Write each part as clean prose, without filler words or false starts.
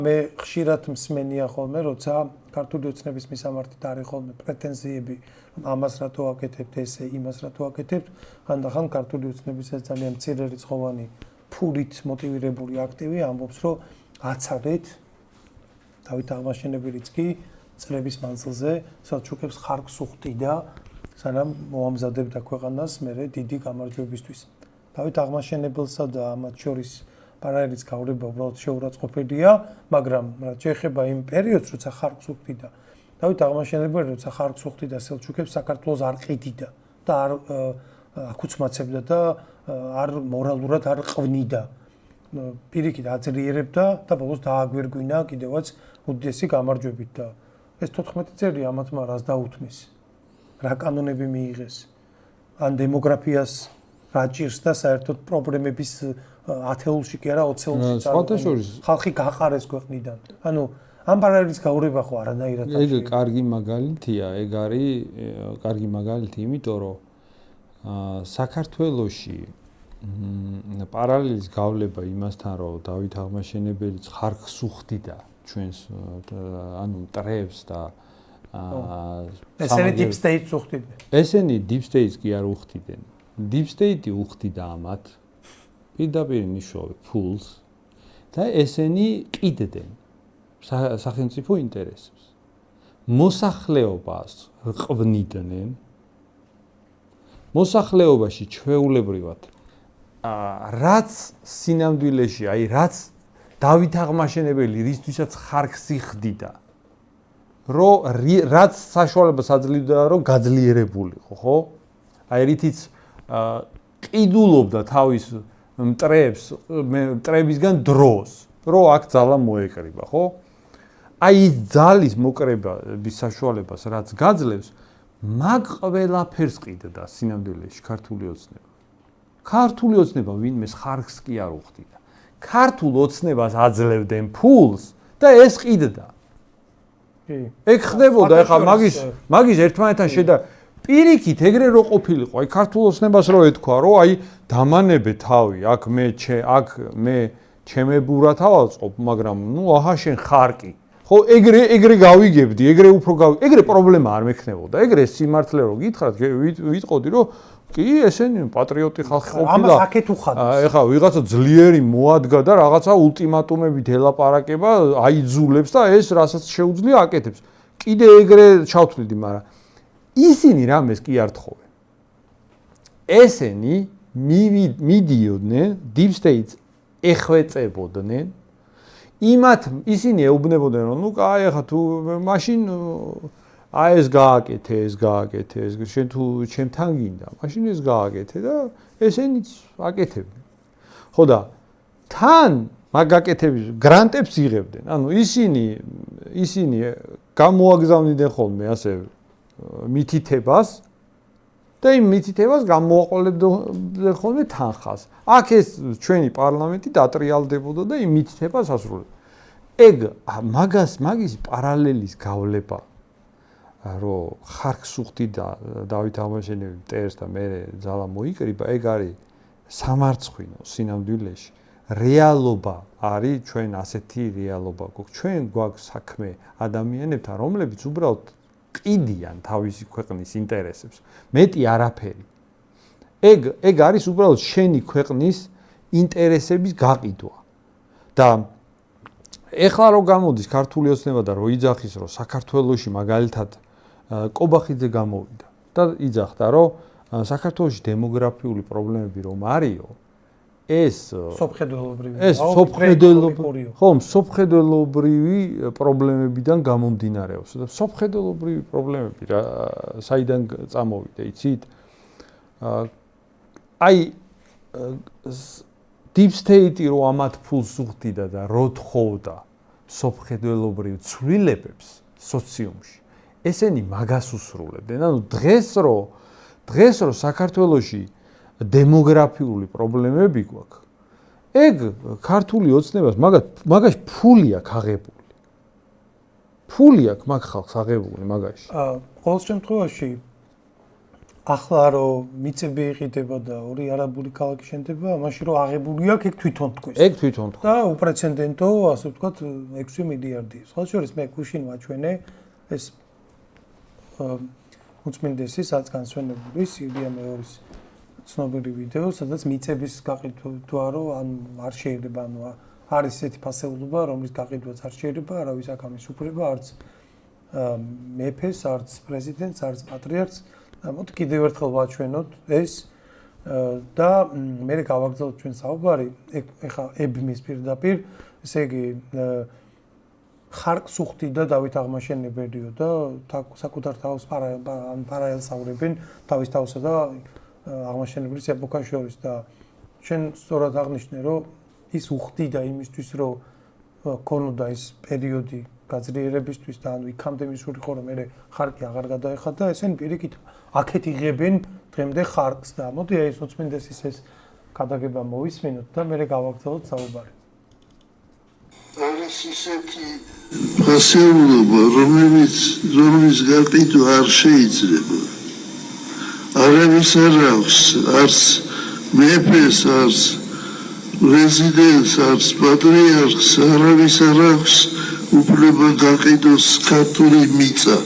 მე ხშირად მსმენია ხოლმე, როცა ქართული ოცნების მისამართით არის ხოლმე პრეტენზიები, ამას რატო აკეთებთ ესე, იმას რატო აკეთებთ, ხანდახან ქართული ოცნების ეს ძალიან მცირე რიცხოვანი ფულით მოტივირებული აქტივი ამბობს, რომ აცარეთ დავით აღმაშენებელიც კი წლების მანძილზე სელჩუკებს ხარკს უხდიდა, სანამ მოამზადებდა ქვეყანას მერე დიდი გამარჯვებისთვის. დავით აღმაშენებელსა და ამათ შორის პარალელის გავლება უბრალოდ შეურაცხყოფილია, მაგრამ რაც შეეხება იმ პერიოდს, როცა ხარკს უხდიდა, დავით აღმაშენებელი როცა ხარკს უხდიდა სელჩუკებს საქართველოს არ ყიდიდა და არ აკუცმაცებდა და არ მორალურად არ ყვნიდა. პირიქით აძლიერებდა და ბოლოს დააგვირგვინა კიდევაც უდიდესი გამარჯვებით და ეს 14 წელი ამათმა რას დაუთმეს? რა კანონები მიიღეს? ან დემოგრაფიას რა ჭირს და საერთოდ პრობლემების ათეულში კი არა 20-ში ხალხი გაყარეს ქვეყნიდან. ანუ ამ პარალელის გაურება ხო არანაირად ეგ კარგი მაგალითია, ეგ არის კარგი მაგალითი, იმიტომ რომ საქართველოში პარალელის გავლება იმასთან, რომ დავით აღმაშენებელიც ხარკს უხდიდა ჩვენს ანუ მტრებს და ესენი deep state-ს უხდიდნენ. ესენი deep state-ს კი არ უხდიდნენ. deep state-ი უხდიდა ამათ პირდაპირ ნიშნავენ ფულს და ესენი ყიდნენ სახელმწიფო ინტერესებს. მოსახლეობას ყვნიდნენ. მოსახლეობაში ჩვეულებრივად რაც სინამდვილეში, აი რაც დავით აღმაშენებელი რისთვისაც ხარკს იხდიდა, რაც საშუალებას აძლევდა, რომ გაძლიერებულიყო, ხო? აი რითიც ყიდულობდა თავის მტრებისგან დროს, რომ აქ ძალა მოეკრიბა, ხო? აი ის ძალის მოკრებების საშუალებას რაც გაძლევს, მაგ ყველაფერს ყიდდა სინამდვილეში ქართული ოცნება. ქართული ოცნება ვინმეს ხარკს კი არ უხდიდა. ქართულ ოცნებას აძლევდნენ ფულს და ეს ყიდდა. ეგ ხდებოდა, ეხლა მაგის ერთმანეთთან პირიქით ეგრე რო ყოფილიყო, აი ქართულ ოცნებას რო ეთქვა, რომ აი დამანებე თავი, აქ მე ჩემებურად ავაწყობ, მაგრამ ნუ აჰა შენ ხარკი. ხო, ეგრე გავიგებდი, ეგრე პრობლემა არ მექნებოდა. ეგრე სიმართლე რო გითხრათ, ვიტყოდი, რომ კი, ესენი პატრიოტი ხალხი ყოფილა. ამას აქეთ უხადოს. ეხლა ვიღაცა ძლიერი მოადგა და რაღაცა ულტიმატუმებით ელაპარაკება, აიძულებს და ეს რასაც შეუძლია აკეთებს. კიდე ეგრე ჩავთვლიდი, მაგრამ ისინი რამეს კი არ თხოვენ. ესენი მიდიოდნენ deep state-ს ეხვეწებოდნენ. ისინი ეუბნებოდნენ, რომ ნუ კაი, ახლა თუ მაშინ აი ეს გააკეთე, შენ თუ ჩემთან გინდა, მაშინ ეს გააკეთე და ესენიც აკეთებდნენ. ხო და თან მაგ აკეთების გრანტებს იღებდნენ. ანუ ისინი გამოაგზავნიდნენ ხოლმე ასე მითითებას და იმ მითითებას გამოაყოლებდნენ ხოლმე თანხას. აქ ეს ჩვენი პარლამენტი დატრიალდებოდა და იმ მითითებას ასრულებდა. ეგ მაგის პარალელის გავლება, რომ ხარკს უხდიდა დავით აღმაშენებელი მტერს და მე ძალა მოიკრიბა, ეგ არის სამარცხვინო სინამდვილეში. რეალობა არის ჩვენ ასეთი რეალობა გვაქვს. ჩვენ გვაქვს საქმე ადამიანებთან, რომლებიც უბრალოდ ყიდიან თავისი ქვეყნის ინტერესებს. მეტი არაფერი. ეგ არის უბრალოდ შენი ქვეყნის ინტერესების გაყიდვა. და ეხლა რო გამოდის ქართული ოცნება და რო იძახის, რომ საქართველოში მაგალითად კობახიძე გამოვიდა და იძახდა, რომ საქართველოში დემოგრაფიული პრობლემები რომ არისო, ეს სოფხედელობრივი პრობლემებიდან გამომდინარეობს. და სოფხედელობრივი პრობლემები საიდან წამოვიდა, იცით? აი deep state-ი რო ამათ ფულს უხდიდა და რო თხოვდა სოფხედელობრივ ცვლილებებს სოციუმში, ესენი მაგას უსრულებდნენ. ანუ დღეს რო საქართველოში დემოგრაფიული პრობლემები გვაქვს, ეგ ქართული ოცნებას მაგაში ფული აქვს აღებული. ფული აქვს მაგ ხალხს აღებული მაგაში. ყოველ შემთხვევაში ახლა რომ მიწები იყიდება და ორი არაბული ქალაქი შენდება, მაშინ რომ აღებული აქვს ეგ თვითონ თქვის. ეგ თვითონ თქვა. და უპრეცედენტო, ასე ვთქვათ, 6 მილიარდი. სხვა შორის მე გუშინ ვაჩვენე ეს უწმინდესი რაც განსვენებული სირია მეორის ცნობილი ვიდეო, სადაც მიწების გაყიდვა რომ ან არ შეიძლება, ანუ არის ესეთი ფასეულობა, რომლის გაყიდვაც არ შეიძლება, არავის აქ ამის უფლება, არც მეფეს, არც პრეზიდენტს, არც პატრიარქს. მოდი კიდევ ერთხელ ვაჩვენოთ ეს და მე გავაგრძელოთ ჩვენ საუბარი, ეხა ებმის პირდაპირ, ესე იგი ხარკს უხდიდა დავით აღმაშენებელიო და საკუთარ თავს პარალელსავრებენ თავის თავსა და აღმაშენებლის ეპოქას შორის და ჩვენ სწორად აღნიშნე რომ ის უხდიდა იმისთვის რომ ქონოდა ის პერიოდი გაძლიერებისთვის და ანუ იქამდე მისულიყო რომ მე ხარკი აღარ გადაეხადა ესენ პირიქით აქეთ იღებენ დღემდე ხარკს და მოდი ეს უწმინდესის ეს გადაგება მოვისმინოთ და მე გავაგრძელოთ საუბარი. არის ისეთი ფასეულობა, რომლის გაყიდვა არ შეიძლება. არავის არ აქვს, არც მეფეს, არც პრეზიდენტს, არც პატრიარქს, არავის არ აქვს უფლება გაყიდოს ქართული მიწა,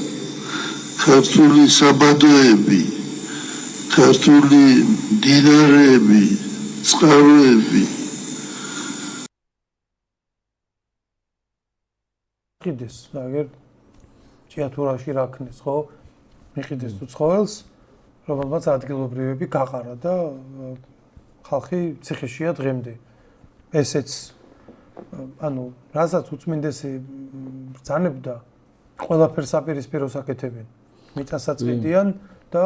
ქართული საბადოები, ქართული მდინარეები, წყაროები. მიყიდეს, აგერ ჭიათურაში რაქნეს, ხო? მიყიდეს თუ ცხოველს, რომელმაც ადგილობრივები გაყარა და ხალხი ციხეშია დღემდე. ესეც ანუ რასაც უწმინდესი ბრძანებდა, ყველაფერს აპირისპიროს აკეთებენ. მიწასაც ყიდიან და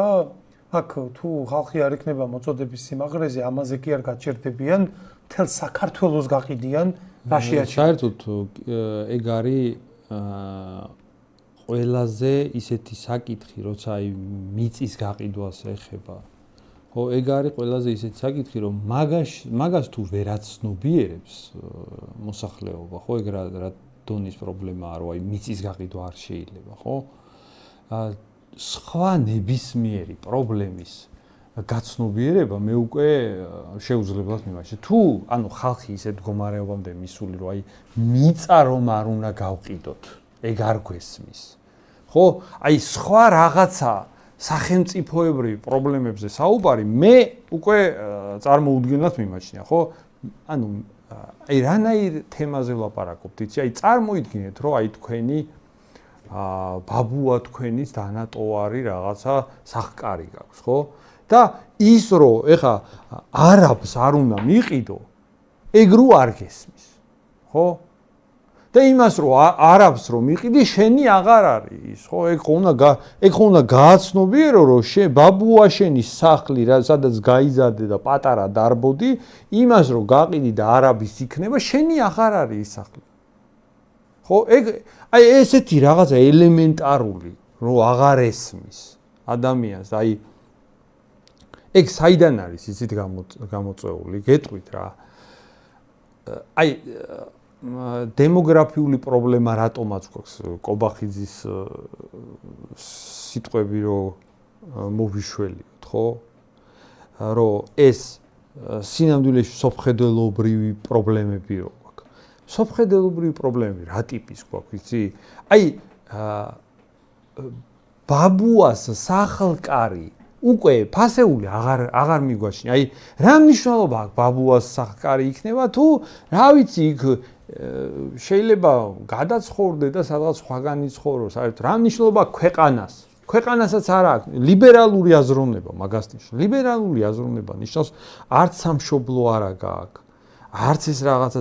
აქ თუ ხალხი არ იქნება მოწოდების სიმაღლეზე, ამაზე კი არ გაჩერდებიან, მთელ საქართველოს გაყიდიან, რაშია საერთოდ ეგ არის ყველაზე ისეთი საკითხი, როცა აი მიწის გაყიდვას ეხება. ხო, ეგ არის ყველაზე ისეთი საკითხი, რომ მაგას თუ ვერაცნობიერებს მოსახლეობა, ხო, ეგ რა დონის პრობლემაა, რომ აი მიწის გაყიდვა არ შეიძლება, ხო? სხვა ნებისმიერი პრობლემის გაცნობიერება მე უკვე შეუძლებლად მიმაჩნია. თუ ანუ ხალხი ისეთ მდგომარეობამდე მისული, რომ აი მიწა რომ არ უნდა გავყიდოთ, ეგ არ გვესმის. ხო? აი სხვა რაღაცა სახელმწიფოებრივ პრობლემებზე საუბარი მე უკვე წარმოუდგენლად მიმაჩნია, ხო? ანუ აი რანაირ თემაზე ვლაპარაკობთ, იცი? აი წარმოიდგინეთ, რომ აი თქვენი ბაბუა თქვენის დანატოვარი რაღაცა სახკარი გაქვს, ხო? და ის რომ ეხა არაბს არ უნდა მიყიდო, ეგ რო არ გესმის, ხო? და იმას რომ არაბს რომ მიყიდი, შენი აღარ არის, ხო? ეგ ხო უნდა გააცნობიერო, რომ ბაბუა შენის სახლი, სადაც გაიზარდე და პატარა დარბოდი, იმას რომ გაყიდი და არაბის იქნება, შენი აღარ არის ის სახლი. ხო? ეგ აი ესეთი რაღაცა ელემენტარული, რომ აღარ ესმის ადამიანს, აი ეგ საიდან არის იცით გამოწვეული? გეტყვით რა. აი დემოგრაფიული პრობლემა რატომაც გვაქვს კობახიძის სიტყვები რომ მოვიშველიოთ, ხო? რომ ეს სინამდვილეში სოფხედელობრივი პრობლემები რო გვაქვს. სოფხედელობრივი პრობლემები რა ტიპის გვაქვს, იცი? აი ბაბუას სახლკარი უკვე ფასეული აღარ მიგვაჩნია. აი რა მნიშვნელობა აქვს ბაბუას სახლკარი იქნება თუ რა ვიცი იქ შეიძლება გადაცხოვრდე და სადღაც სხვაგან იცხოვრო, საერთოდ რა მნიშვნელობა ქვეყანას? ქვეყანასაც არ აქვს ლიბერალური აზროვნება მაგას ნიშნავს. ლიბერალური აზროვნება ნიშნავს არც სამშობლო არა გააქვს. არც ეს რაღაცა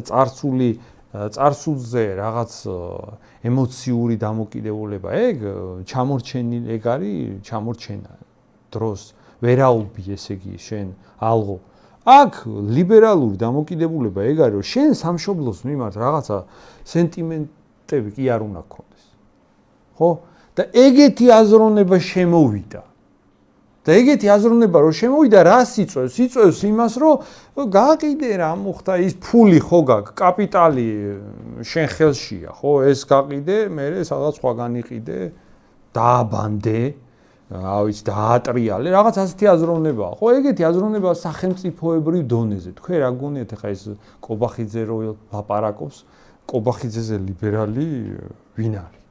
წარსულზე რაღაც ემოციური დამოკიდებულება. ეგ ჩამორჩენილი, ეგ არის ჩამორჩენა დროს. ვერაუბი ესე იგი შენ ალღო. აქ ლიბერალური დამოკიდებულება ეგ არის, რომ შენ სამშობლოს მიმართ რაღაცა სენტიმენტები კი არ უნდა გქონდეს. ხო? და ეგეთი აზროვნება შემოვიდა. და ეგეთი აზროვნება რომ შემოვიდა, რას იწვევს? იწვევს იმას, რომ გაყიდე რა მოხდა, ის ფული ხო გაქვს, კაპიტალი შენ ხელშია, ხო? ეს გაყიდე, მე სადღაც სხვაგან იყიდე, დააბანდე ავიც დაატრიალე, რაღაც ასეთი აზროვნებაა. ხო, ეგეთი აზროვნება სახელმწიფოებრივ დონეზე. თქვენ რა გონიათ ახლა ეს კობახიძე რო ლაპარაკობს, კობახიძეზე ლიბერალი ვინ არის?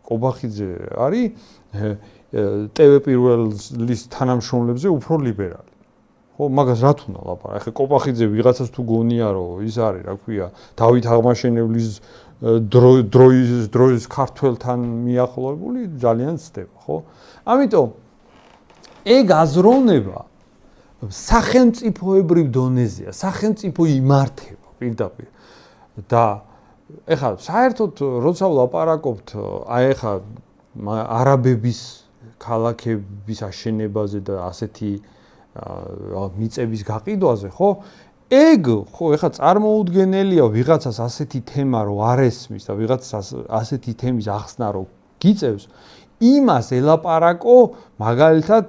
კობახიძე არის TV პირველის თანამშრომლებზე უფრო ლიბერალი. ხო, მაგას რა თქმა უნდა ლაპარაკ. ახლა კობახიძე ვიღაცას თუ გონია რომ ის არის, რა ქვია, დავით აღმაშენებლის დროის ქართველთან მიახლოებული ძალიან ცდება, ხო? ამიტომ ეგ აზროვნება სახელმწიფოებრივ დონეზეა, სახელმწიფო იმართება პირდაპირ. და ეხლა საერთოდ როცა ვლაპარაკობთ აი ეხლა არაბების ქალაქების აშენებაზე და ასეთი მიწების გაყიდვაზე, ხო? ეგ ხო ეხლა წარმოუდგენელია ვიღაცას ასეთი თემა რო არ ესმის და ვიღაცას ასეთი თემის ახსნა რო გიწევს, იმას ელაპარაკო მაგალითად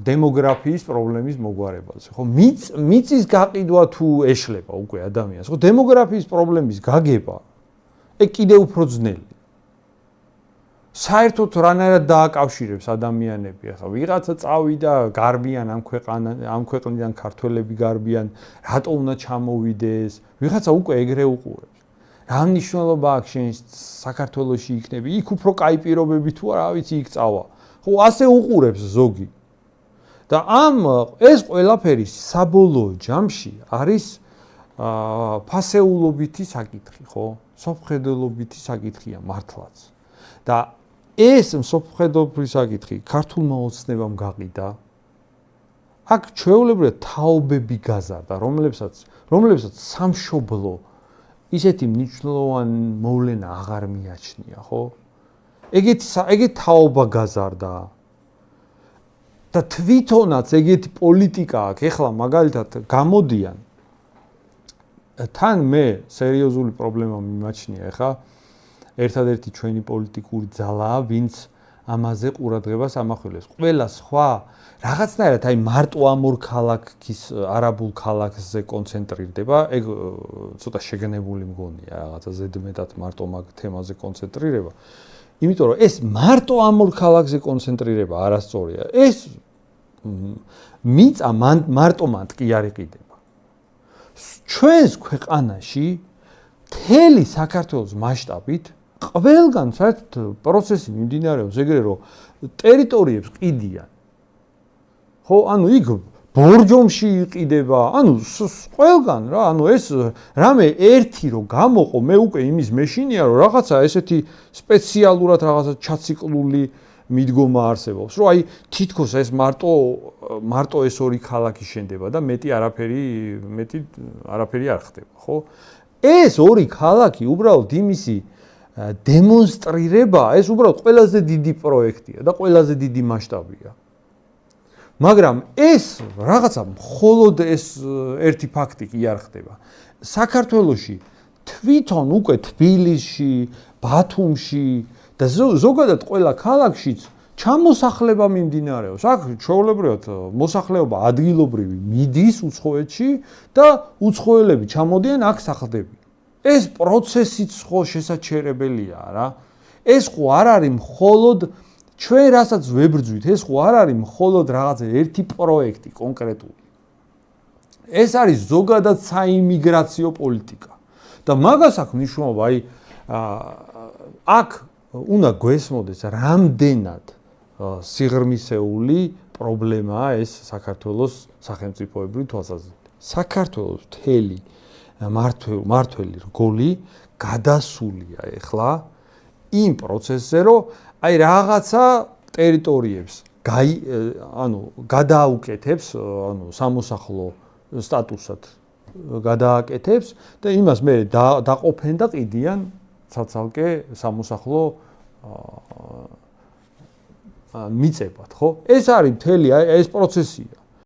დემოგრაფიის პრობლემის მოგვარებაზე. ხო, მიწის გაყიდვა თუ ეშლება უკვე ადამიანს, ხო, დემოგრაფიის პრობლემის გაგება ეგ კიდევ უფრო ძნელი. საერთოდ რანაირად დააკავშირებს ადამიანები, ახლა ვიღაცა წავიდა გარბიან ამ ქვეყნიდან ქართველები გარბიან, რატო უნდა ჩამოვიდეს, ვიღაცა უკვე ეგრე უყურებს. რა მნიშვნელობა აქვს შენ საქართველოში იქნები, იქ უფრო კაი პირობები თუ არა, ვიცი, იქ წავა. ხო, ასე უყურებს ზოგი. და ეს ყველაფერი საბოლოო ჯამში არის ფასეულობითი საკითხი, ხო? სოფხედელობითი საკითხია მართლაც. და ეს სოფხედელობითი საკითხი ქართულმა ოცნებამ გაყიდა. აქ ჩვეულებრივად თაობები გაზარდა, რომლებსაც სამშობლო ისეთი მნიშვნელოვანი მოვლენა აღარ მიაჩნია, ხო? ეგეთი თაობა გაზარდა. და თვითონაც ეგეთი პოლიტიკა აქვს, ეხლა მაგალითად გამოდიან. თან მე სერიოზული პრობლემა მიმაჩნია, ეხლა ერთადერთი ჩვენი პოლიტიკური ძალაა, ვინც ამაზე ყურადღებას ამახვილებს. ყველა სხვა რაღაცნაირად აი მარტო ამ ორ ქალაქის არაბულ ქალაქზე კონცენტრირდება, ეგ ცოტა შეგნებული მგონია, რაღაცა ზედმეტად მარტო მაგ თემაზე კონცენტრირება. იმიტომ რომ ეს მარტო ამ ორ ქალაქზე კონცენტრირება არასწორია. ეს მიწა მარტო მათ კი არ იყიდება. ჩვენს ქვეყანაში მთელი საქართველოს მასშტაბით ყველგან საერთოდ პროცესი მიმდინარეობს ეგრე რომ ტერიტორიებს ყიდიან. ხო, ანუ იქ ბორჯომში იყიდება, ანუ ყველგან რა, ანუ ეს რამე ერთი რო გამოყო, მე უკვე იმის მეშინია რომ რაღაცა ესეთი სპეციალურად რაღაცა ჩაციკლული მიდგომა არსებობს, რომ აი თითქოს ეს მარტო ეს ორი ქალაქი შენდება და მეტი არაფერი არ ხდება, ხო? ეს ორი ქალაქი უბრალოდ იმისი დემონსტრირება, ეს უბრალოდ ყველაზე დიდი პროექტია და ყველაზე დიდი მასშტაბია. მაგრამ ეს რაღაცა მხოლოდ ეს ერთი ფაქტი კი არ ხდება. საქართველოში თვითონ უკვე თბილისში, ბათუმში და ზოგადად ყველა ქალაქშიც ჩამოსახლება მიმდინარეობს. აქ ჩვეულებრივად მოსახლეობა ადგილობრივი მიდის უცხოეთში და უცხოელები ჩამოდიან აქ სახლდებიან. ეს პროცესიც ხო შესაჩერებელია რა. ეს ხო არ არის მხოლოდ ჩვენ რასაც ვებრძვით, ეს ხო არ არის მხოლოდ რაღაცა ერთი პროექტი კონკრეტული. ეს არის ზოგადად საიმიგრაციო პოლიტიკა. და მაგას აქვს მნიშვნელობა, აი აქ უნდა გვესმოდეს რამდენად სიღრმისეული პრობლემაა ეს საქართველოს სახელმწიფოებრივი თვალსაზრისით. საქართველოს მთელი მართველი რგოლი გადასულია ეხლა იმ პროცესზე, რომ აი რაღაცა ტერიტორიებს გადააუკეთებს, სამოსახლო სტატუსად გადააკეთებს და იმას მე დაყოფენ და ყიდიან ცალკე სამოსახლო მიწებად, ხო? ეს არის მთელი ეს პროცესია.